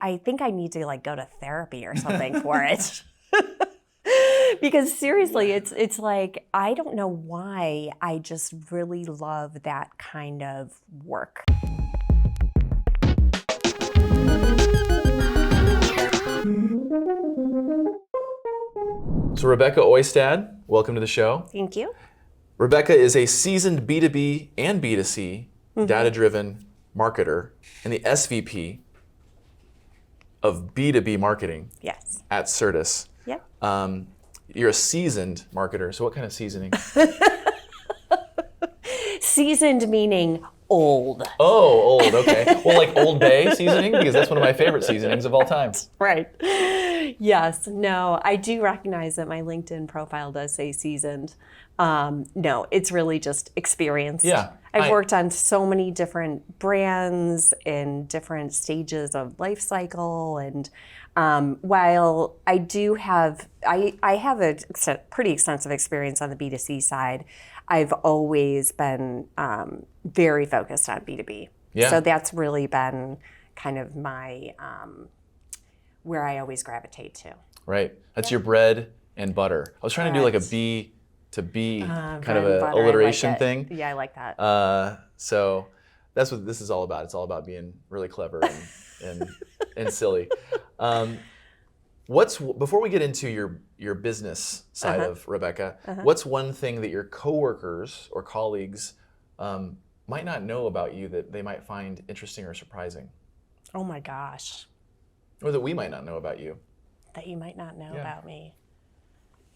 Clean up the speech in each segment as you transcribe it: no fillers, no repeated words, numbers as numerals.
I think I need to like go to therapy or something for it. Because seriously, it's like, I don't know why, I just really love that kind of work. So Rebecca Oistad, welcome to the show. Thank you. Rebecca is a seasoned B2B and B2C data-driven marketer and the SVP of B2B marketing Yes. at Certus. Yep. You're a seasoned marketer, so what kind of seasoning? Seasoned meaning old. Oh, old, okay. Well, like Old Bay seasoning, because that's one of my favorite seasonings of all time. Right. Yes. No, I do recognize that my LinkedIn profile does say seasoned. No, it's really just experienced. Yeah. I've worked on so many different brands in different stages of life cycle. And while I do have, I have a pretty extensive experience on the B2C side, I've always been very focused on B2B. Yeah. So that's really been kind of my, where I always gravitate to. Right. That's your bread and butter. I was trying to do like a B to B kind of a alliteration thing. Yeah, I like that. So that's what this is all about. It's all about being really clever and silly. Before we get into your business side of Rebecca, what's one thing that your coworkers or colleagues might not know about you that they might find interesting or surprising? Oh my gosh. Or that we might not know about you? That you might not know about me.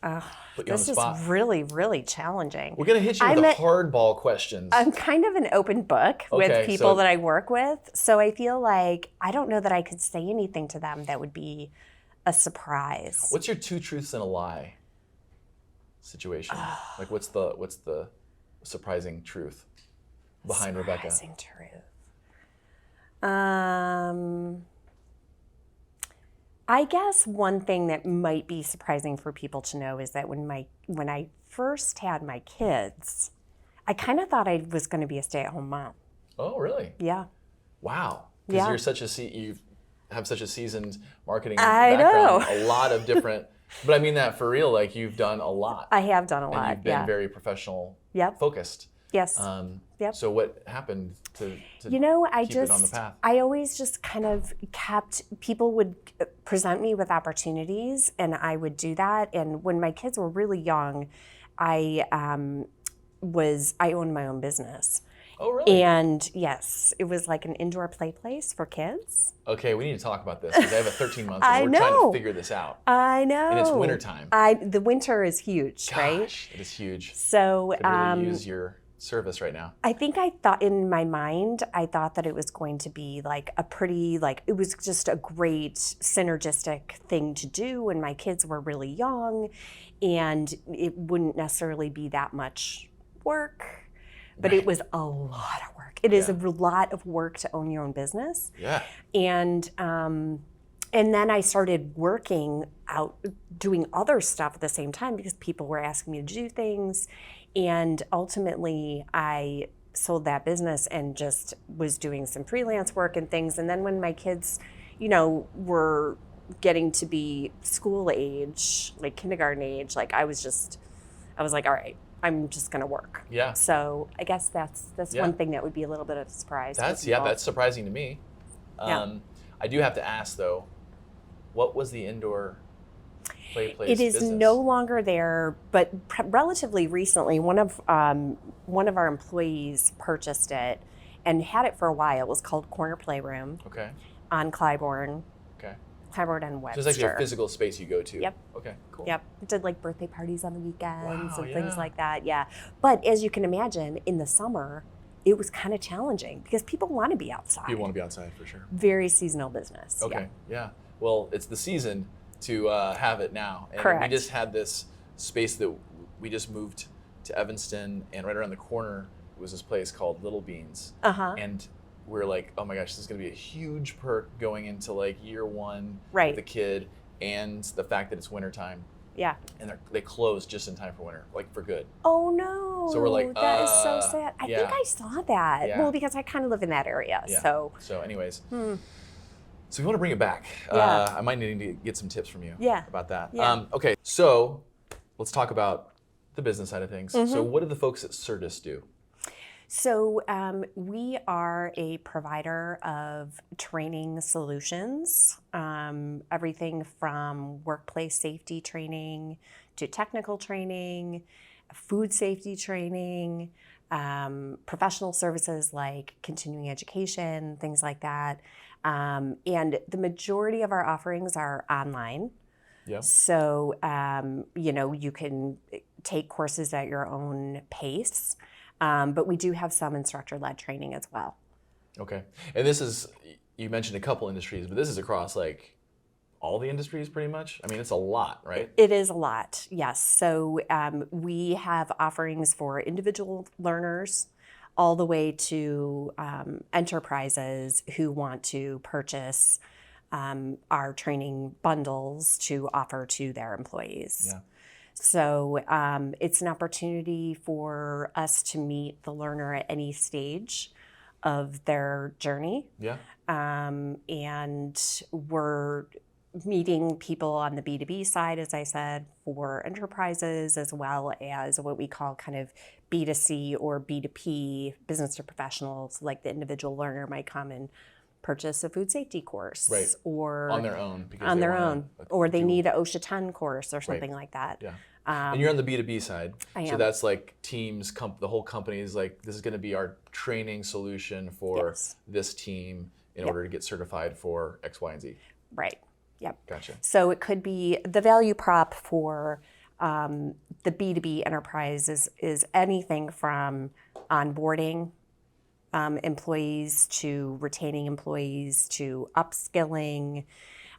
Put you on This the is spot. really, really challenging. We're going to hit you with the hardball questions. I'm kind of an open book with people that I work with. So I feel like I don't know that I could say anything to them that would be a surprise. What's your two truths and a lie situation? Like what's the surprising truth behind Rebecca? Surprising truth. I guess one thing that might be surprising for people to know is that when I first had my kids, I kind of thought I was going to be a stay-at-home mom. Oh, really? Yeah. Wow. Because Yeah. you have such a seasoned marketing I background, know. a lot of different. But I mean that for real. Like you've done a lot. I have done a lot. And you've been very professional, focused. Yes. Yep. So what happened to you know, keep it on the path? I always just kind of people would present me with opportunities and I would do that. And when my kids were really young, I owned my own business. Oh, really? And yes, it was like an indoor play place for kids. Okay, we need to talk about this because I have a 13-month I and we're trying know. to figure this out. I know. And it's wintertime. The winter is huge, right? Gosh, it is huge. So Could really use your service right now. I think I thought in my mind, I thought that it was going to be like a pretty, like, it was just a great synergistic thing to do when my kids were really young and it wouldn't necessarily be that much work, but it was a lot of work. It is a lot of work to own your own business. Yeah. And then I started working out, doing other stuff at the same time because people were asking me to do things. And ultimately, I sold that business and just was doing some freelance work and things. And then when my kids, were getting to be school age, like kindergarten age, like I was like, all right, I'm just gonna work. Yeah. So I guess that's one thing that would be a little bit of a surprise. That's surprising to me. I do have to ask though, what was the indoor play place It is business? no longer there, but relatively recently, one of our employees purchased it and had it for a while. It was called Corner Playroom. Okay. On Clybourne. Okay. Clybourne and Webster. So it's like a physical space you go to. Yep. Okay. Cool. Yep. Did like birthday parties on the weekends and things yeah. like that. Yeah. But as you can imagine, in the summer, it was kind of challenging because people want to be outside. People want to be outside for sure. Very seasonal business. Okay. Yeah. Well, it's the season to have it now. And Correct. we just had this space that we just moved to Evanston, and right around the corner was this place called Little Beans. And we're like, oh my gosh, this is going to be a huge perk going into like year one with the kid, and the fact that it's wintertime. Yeah. And they closed just in time for winter, like for good. Oh no. So we're like, that is so sad. I think I saw that. Yeah. Well, because I kind of live in that area. Yeah. So anyways. So if you want to bring it back, Yeah. I might need to get some tips from you Yeah. about that. Yeah. Okay, so let's talk about the business side of things. So what do the folks at Certus do? So we are a provider of training solutions, everything from workplace safety training to technical training, food safety training, professional services like continuing education, things like that. And the majority of our offerings are online. Yeah. So, you can take courses at your own pace, but we do have some instructor-led training as well. Okay. And this is, you mentioned a couple industries, but this is across like all the industries pretty much? I mean, it's a lot, right? It is a lot, yes. So we have offerings for individual learners all the way to enterprises who want to purchase our training bundles to offer to their employees. Yeah. So it's an opportunity for us to meet the learner at any stage of their journey. Yeah. And we're meeting people on the B2B side, as I said, for enterprises, as well as what we call kind of B2C or B2P, business to professionals, like the individual learner might come and purchase a food safety course, Right. or On their own. Because on they their wanna, own, or they need an OSHA 10 course or Right. something like that. Yeah. And you're on the B2B side. I So am. that's like teams, the whole company is like, this is going to be our training solution for Yes. this team in Yep. order to get certified for X, Y, and Z. Right. Yep. Gotcha. So it could be the value prop for the B2B enterprise is anything from onboarding employees to retaining employees to upskilling,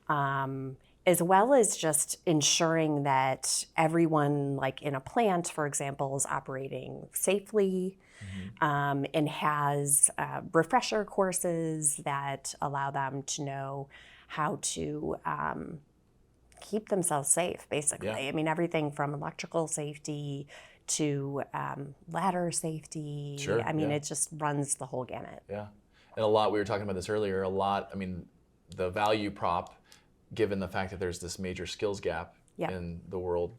as well as just ensuring that everyone, like in a plant, for example, is operating safely, and has refresher courses that allow them to know how to keep themselves safe, basically. Yeah. I mean, everything from electrical safety to ladder safety. Sure, I mean, yeah. it just runs the whole gamut. Yeah. And a lot, we were talking about this earlier, a lot, I mean, the value prop, given the fact that there's this major skills gap Yeah. in the world,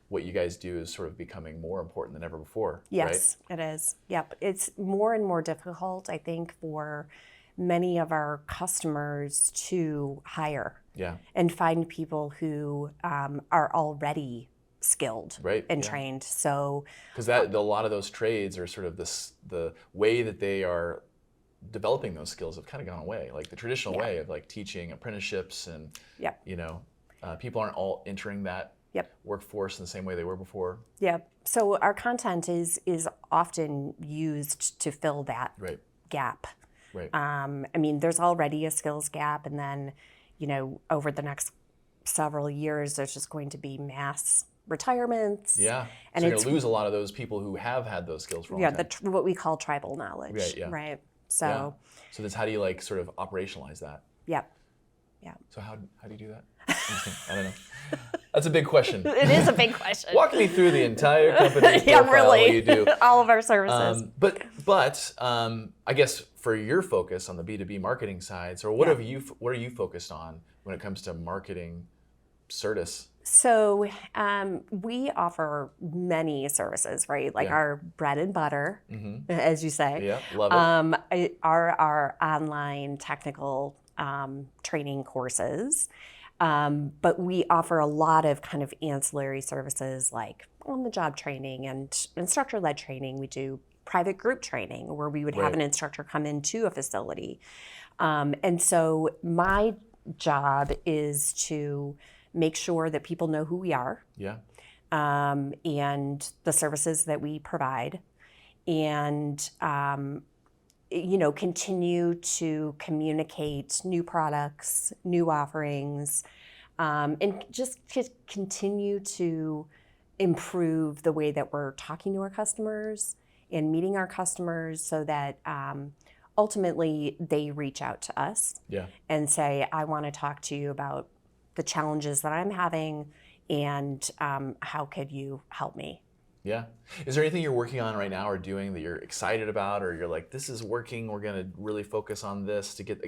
what you guys do is sort of becoming more important than ever before, Yes, it is. Yep. It's more and more difficult, I think, for many of our customers to hire right? Yeah. and find people who are already skilled Right, and yeah. trained. So Because a lot of those trades are sort of the way that they are developing those skills have kind of gone away. Like the traditional Yeah. way of like teaching apprenticeships and, Yep. people aren't all entering that Yep. workforce in the same way they were before. Yeah. So our content is often used to fill that Right, gap. right. I mean, there's already a skills gap, and then, over the next several years, there's just going to be mass retirements. Yeah. And So you're it's going to lose a lot of those people who have had those skills for a long yeah, time. what we call tribal knowledge. Right, yeah. Right. Yeah. So So that's how do you like sort of operationalize that? yeah. So how do you do that? I'm just kidding. I don't know. That's a big question. It is a big question. Walk me through the entire company Yeah, profile really. you do. All of our services. But I guess for your focus on the B2B marketing side, so what Yeah. are you focused on when it comes to marketing Certus? So we offer many services, right? Like Yeah. our bread and butter, as you say. Yeah, love it. Are our online technical training courses. But we offer a lot of kind of ancillary services like on-the-job training and instructor-led training. We do private group training where we would have Right. an instructor come into a facility. And so my job is to make sure that people know who we are Yeah. and the services that we provide, and continue to communicate new products, new offerings, and just continue to improve the way that we're talking to our customers and meeting our customers so that ultimately they reach out to us Yeah. and say, I want to talk to you about the challenges that I'm having and how could you help me? Yeah. Is there anything you're working on right now or doing that you're excited about, or you're like, this is working, we're going to really focus on this to get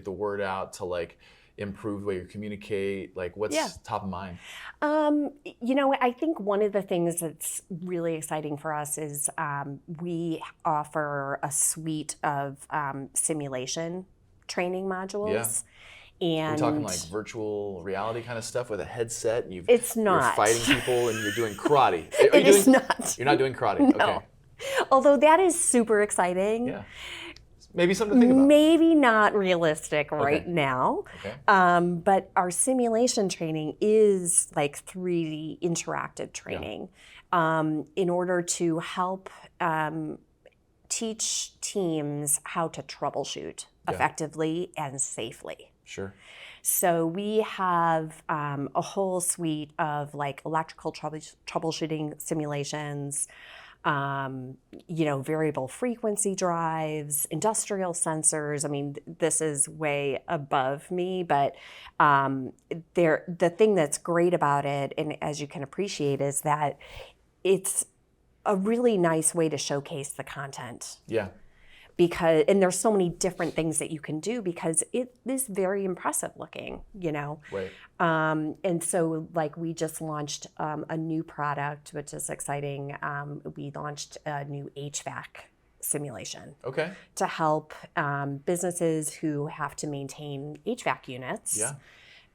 the word out, to like improve the way you communicate? Like, Yeah. what's top of mind? I think one of the things that's really exciting for us is we offer a suite of simulation training modules. Are we And talking like virtual reality kind of stuff with a headset, and it's you're not. fighting people and you're doing karate? It is not. You're not doing karate? No. Okay. Although that is super exciting. Yeah. Maybe something to think about. Maybe not realistic right now. Okay. But our simulation training is like 3D interactive training in order to help teach teams how to troubleshoot effectively and safely. Sure. So we have a whole suite of like electrical troubleshooting simulations, variable frequency drives, industrial sensors. I mean, this is way above me, but the thing that's great about it, and as you can appreciate, is that it's a really nice way to showcase the content. Yeah. And there's so many different things that you can do because it is very impressive looking, Right. And so like we just launched a new product, which is exciting. We launched a new HVAC simulation to help businesses who have to maintain HVAC units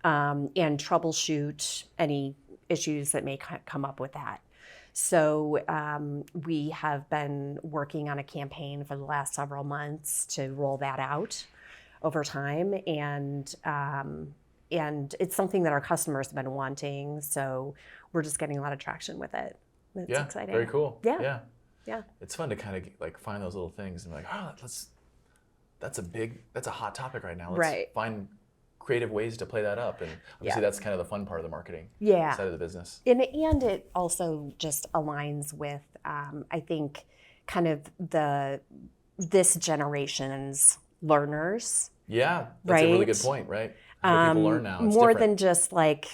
and troubleshoot any issues that may come up with that. So we have been working on a campaign for the last several months to roll that out over time, and it's something that our customers have been wanting. So we're just getting a lot of traction with it. It's exciting. Very cool. Yeah. It's fun to kind of like find those little things and be like, that's a hot topic right now. Let's find creative ways to play that up, and obviously that's kind of the fun part of the marketing side of the business. And it also just aligns with I think kind of this generation's learners. Yeah, that's a really good point, right? How people learn now. It's more different than just like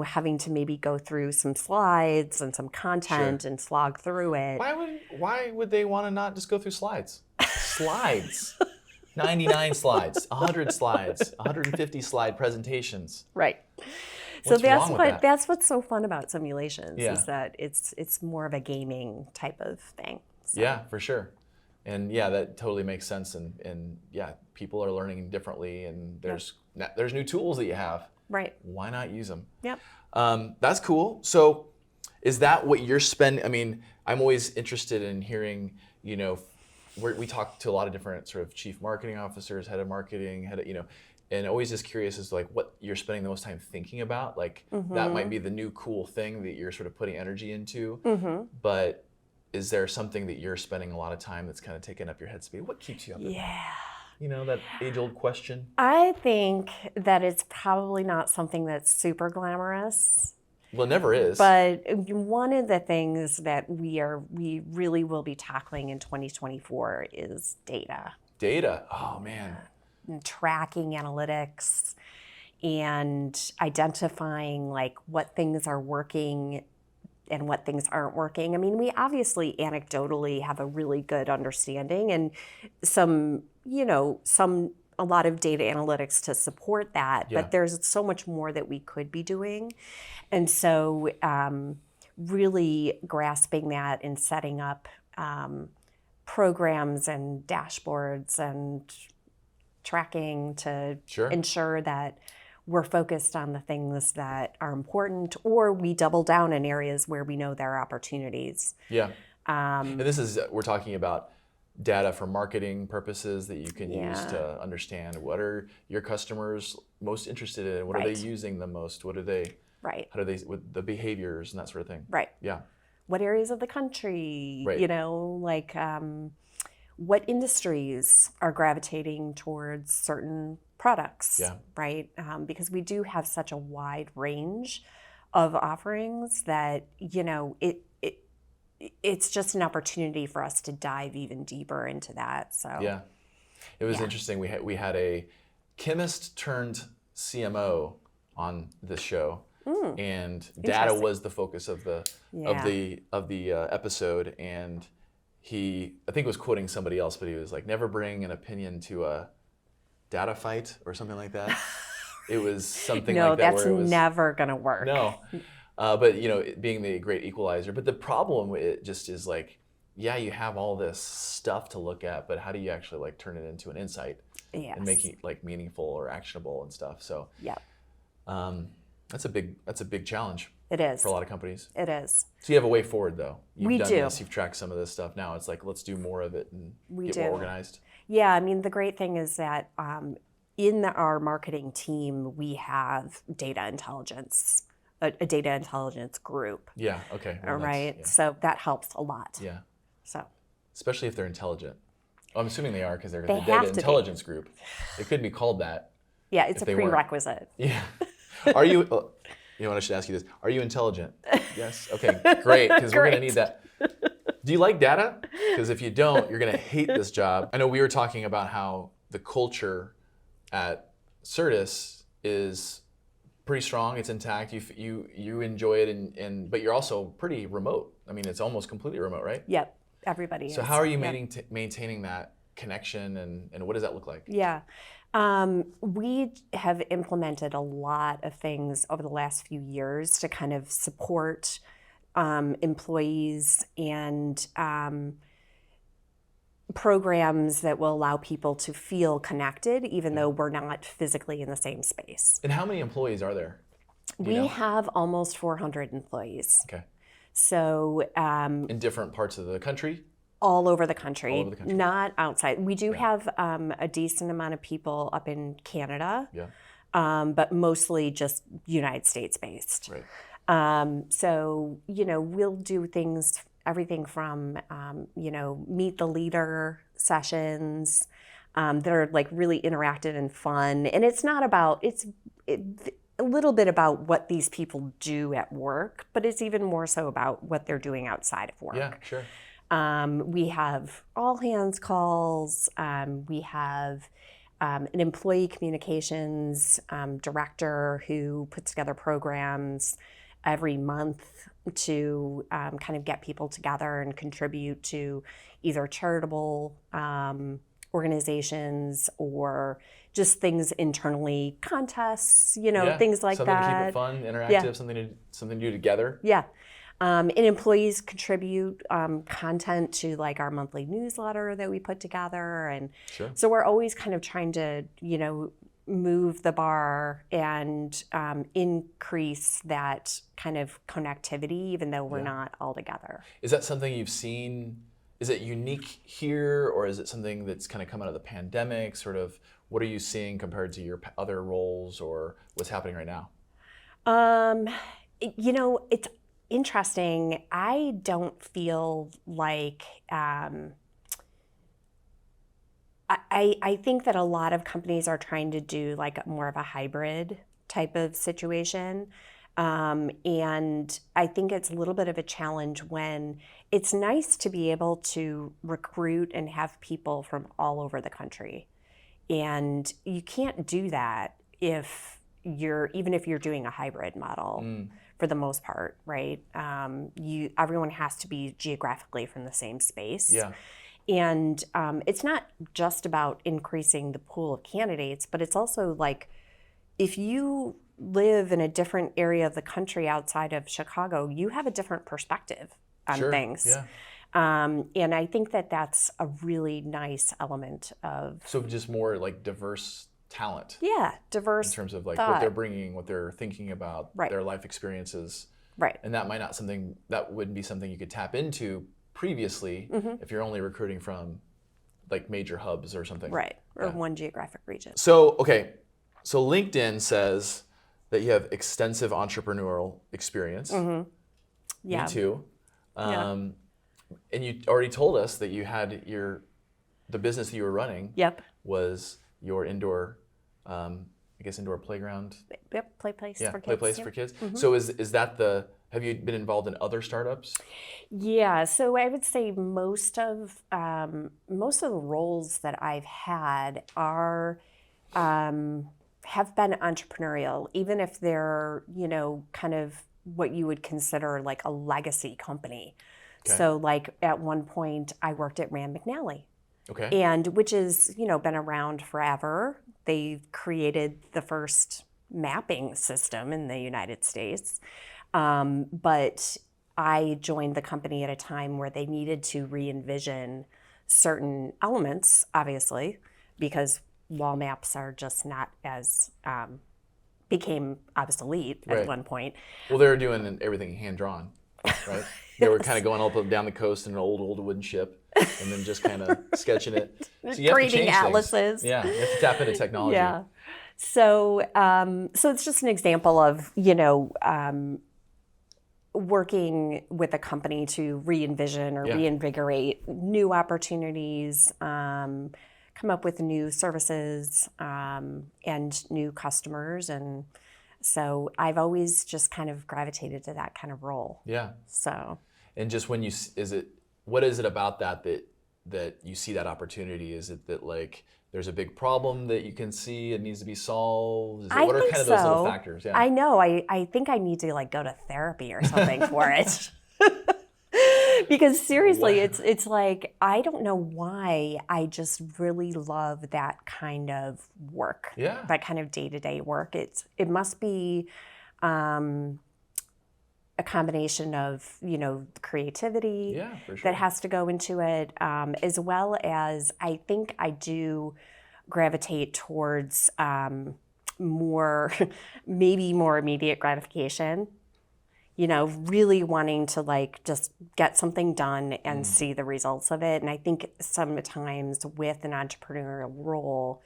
having to maybe go through some slides and some content and slog through it. Why would they want to not just go through slides? Slides. 99 slides, 100 slides, 150 slide presentations. Right. So that's what's so fun about simulations is that it's more of a gaming type of thing. So. Yeah, for sure. And that totally makes sense. And people are learning differently, and there's new tools that you have. Right. Why not use them? Yep. That's cool. So is that what you're spending? I mean, I'm always interested in hearing, we talk to a lot of different sort of chief marketing officers, head of marketing, and always just curious as to like what you're spending the most time thinking about. Like that might be the new cool thing that you're sort of putting energy into. But is there something that you're spending a lot of time that's kind of taking up your headspace? What keeps you up at night? That age-old question. I think that it's probably not something that's super glamorous. Well, it never is. But one of the things that we really will be tackling in 2024 is data. Data. Oh man. And tracking analytics and identifying like what things are working and what things aren't working. I mean, we obviously anecdotally have a really good understanding and a lot of data analytics to support that, but there's so much more that we could be doing. And so really grasping that and setting up programs and dashboards and tracking to ensure that we're focused on the things that are important, or we double down in areas where we know there are opportunities. Yeah. And we're talking about data for marketing purposes that you can use to understand what are your customers most interested in, what are they using the most, what are they, how do they, with the behaviors and that sort of thing. Right. Yeah. What areas of the country, what industries are gravitating towards certain products, right? Because we do have such a wide range of offerings that, it's just an opportunity for us to dive even deeper into that. So it was interesting. We had a chemist turned CMO on this show, and data was the focus of the episode. And I think was quoting somebody else, but he was like, "Never bring an opinion to a data fight," or something like that. It was something no, like that. that's where it was, never gonna work. No, but it being the great equalizer. But the problem with it just is like, yeah, you have all this stuff to look at, but how do you actually like turn it into an insight and make it like meaningful or actionable and stuff? So that's a big challenge. It is for a lot of companies. It is. So you have a way forward though. We do. You've tracked some of this stuff. Now it's like, let's do more of it and get more organized. Yeah, I mean the great thing is that in our marketing team we have data intelligence. A data intelligence group. Yeah. Okay. Well, right. Yeah. So that helps a lot. Yeah. So. Especially if they're intelligent. Well, I'm assuming they are because they're the data intelligence group. It could be called that. Yeah, it's a prerequisite. Yeah. Are you? You know what? I should ask you this. Are you intelligent? Yes. Okay. Great. Because we're gonna need that. Do you like data? Because if you don't, you're gonna hate this job. I know we were talking about how the culture at Certus is pretty strong. It's intact. You enjoy it, but you're also pretty remote. I mean, it's almost completely remote, right? Yep. Everybody is. So how are you maintaining that connection, and what does that look like? Yeah. We have implemented a lot of things over the last few years to kind of support employees and programs that will allow people to feel connected even though we're not physically in the same space. And how many employees are there? We have almost 400 employees. Okay. So in different parts of the country? All over the country, not outside. We do have a decent amount of people up in Canada, but mostly just United States based. Right. So, we'll do things, everything from, meet the leader sessions that are like really interactive and fun. And it's not about, it's a little bit about what these people do at work, but it's even more so about what they're doing outside of work. Yeah, sure. We have all hands calls. We have an employee communications director who puts together programs every month to kind of get people together and contribute to either charitable organizations or just things internally, contests, things like something that. Something to keep it fun, interactive, something to do together. Yeah. And employees contribute content to like our monthly newsletter that we put together. And so we're always kind of trying to, move the bar and increase that kind of connectivity, even though we're not all together. Is that something you've seen? Is it unique here, or is it something that's kind of come out of the pandemic? Sort of, what are you seeing compared to your other roles, or what's happening right now? It's interesting. I don't feel like I think that a lot of companies are trying to do like more of a hybrid type of situation. And I think it's a little bit of a challenge when it's nice to be able to recruit and have people from all over the country. And you can't do that even if you're doing a hybrid model for the most part, right? Everyone has to be geographically from the same space. Yeah. And it's not just about increasing the pool of candidates, but it's also like if you live in a different area of the country outside of Chicago, you have a different perspective on things. Yeah. And I think that that's a really nice element of... So just more like diverse talent. Yeah, diverse in terms of like thought. What they're bringing, what they're thinking about, their life experiences. Right. And that wouldn't be something you could tap into previously if you're only recruiting from like major hubs or something. Right, or one geographic region. So LinkedIn says that you have extensive entrepreneurial experience. Yeah. Me too. And you already told us that you had the business that you were running was your indoor, indoor playground. Yep, play place for kids. Play place for kids. So is that have you been involved in other startups? Yeah, so I would say most of the roles that I've had are have been entrepreneurial, even if they're, kind of what you would consider like a legacy company. Okay. So like at one point I worked at Rand McNally. Okay. And which is, been around forever. They created the first mapping system in the United States. But I joined the company at a time where they needed to re-envision certain elements, obviously, because wall maps are just not as, became obsolete at one point. Well, they were doing everything hand-drawn, right? They were kind of going up and down the coast in an old wooden ship and then just kind of sketching it. So you have Creating to change atlases. Things. Yeah, you have to tap into technology. Yeah. So it's just an example of, working with a company to re-envision or reinvigorate new opportunities, come up with new services and new customers. And so I've always just kind of gravitated to that kind of role. Yeah. So. And just when what is it about that you see that opportunity? Is it that like there's a big problem that you can see it needs to be solved? What are kind of those little factors? Yeah. I know. I think I need to like go to therapy or something for it. Because seriously, it's like, I don't know why I just really love that kind of work. Yeah. That kind of day-to-day work. It must be a combination of, creativity for sure. that has to go into it, as well as I think I do gravitate towards maybe more immediate gratification. Really wanting to like just get something done and see the results of it. And I think sometimes with an entrepreneurial role,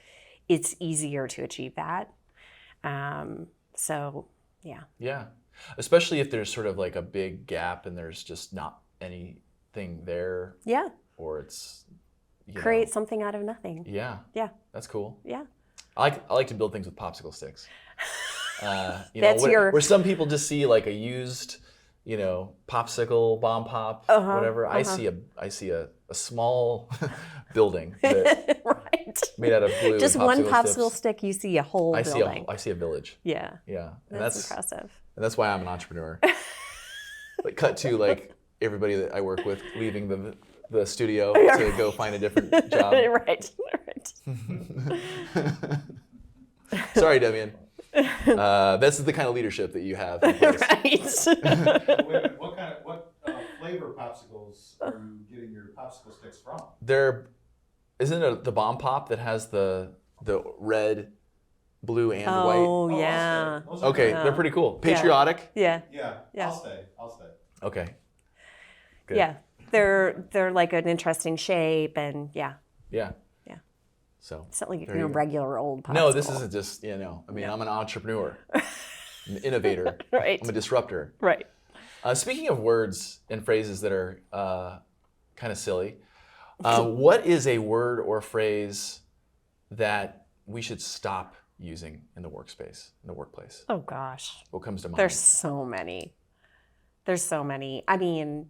it's easier to achieve that. So, yeah. Yeah. Especially if there's sort of like a big gap and there's just not anything there. Yeah. Or it's create something out of nothing. Yeah. Yeah. That's cool. Yeah. I like to build things with popsicle sticks. Where some people just see like a used, popsicle, bomb pop, whatever. I see a small building that right. made out of glue. Just and one popsicle sticks. stick, you see a whole building. I see a village. Yeah. Yeah. And that's impressive. And that's why I'm an entrepreneur. Like cut to like everybody that I work with leaving the studio to go find a different job. Right. Sorry, Demian. This is the kind of leadership that you have in place. Right. What flavor popsicles are you getting your popsicle sticks from? Isn't it the bomb pop that has the red, blue, and white? Oh, yeah. Okay, they're pretty cool. Patriotic? Yeah. Yeah. I'll stay. Okay. Good. Yeah. They're like an interesting shape and yeah. Yeah. Yeah. So it's not like there you go. regular old popsicle. No, this isn't just, I'm an entrepreneur, an innovator. Right. I'm a disruptor. Right. Speaking of words and phrases that are kind of silly, what is a word or phrase that we should stop using in the workspace, in the workplace? Oh gosh. What comes to mind? There's so many. I mean,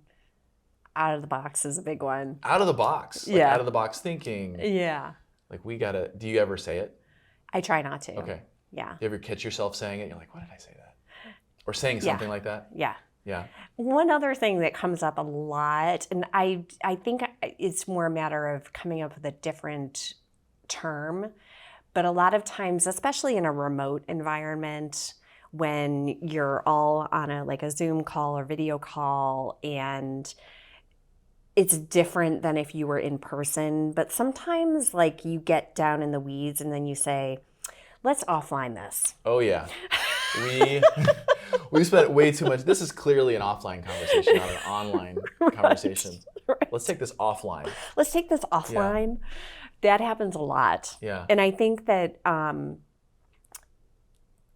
out of the box is a big one. Out of the box. Like out of the box thinking. Yeah. Like do you ever say it? I try not to. Okay. Yeah. Do you ever catch yourself saying it? You're like, why did I say that? Or saying something like that? Yeah. Yeah. One other thing that comes up a lot, and I think it's more a matter of coming up with a different term, but a lot of times, especially in a remote environment, when you're all on a Zoom call or video call, and it's different than if you were in person, but sometimes like you get down in the weeds and then you say, let's offline this. Oh yeah. We spent way too much. This is clearly an offline conversation, not an online conversation. Right. Let's take this offline. Let's take this offline. Yeah. That happens a lot. Yeah. And I think that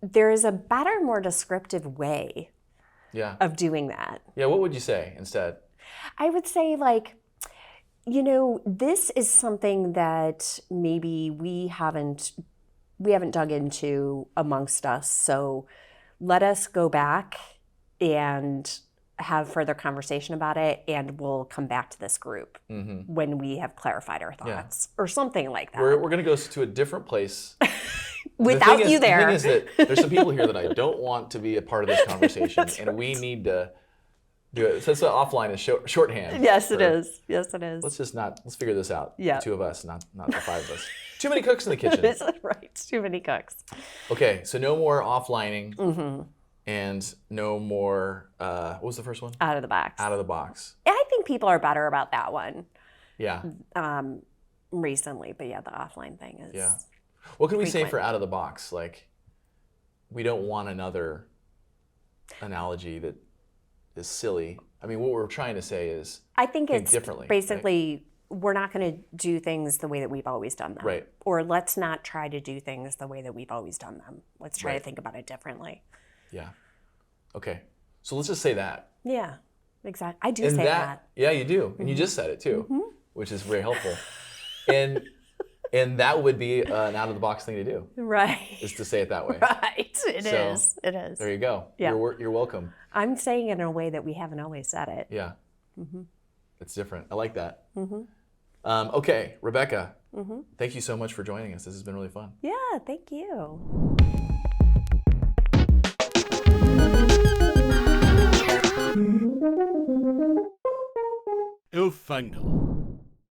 there is a better, more descriptive way of doing that. Yeah, what would you say instead? I would say this is something that maybe we haven't dug into amongst us. So let us go back and have further conversation about it, and we'll come back to this group when we have clarified our thoughts or something like that. We're going to go to a different place without you there. The thing is that there's some people here that I don't want to be a part of this conversation, and we need to do it. So offline is shorthand. Yes, it is. Yes, it is. Let's figure this out. Yeah. The two of us, not the five of us. Too many cooks in the kitchen. Right. Too many cooks. Okay, so no more offlining, and no more. What was the first one? Out of the box. Out of the box. I think people are better about that one. Yeah. Recently, but yeah, the offline thing is. Yeah. What can we say frequent. for out of the box? Like, we don't want another analogy that is silly. I mean, what we're trying to say is I think think it's differently, basically we're not going to do things the way that we've always done them. Right. Or let's not try to do things the way that we've always done them. Let's try Right. to think about it differently. Yeah. Okay. So let's just say that. Yeah, exactly. I do And say that. Yeah, you do. And you just said it too, which is very helpful. And that would be an out of the box thing to do, Right. is to say it that way. Right. It So, is. It is. There you go. Yeah. You're welcome. I'm saying it in a way that we haven't always said it. Yeah. It's different. I like that. Okay, Rebecca, thank you so much for joining us. This has been really fun. Yeah, thank you. El final.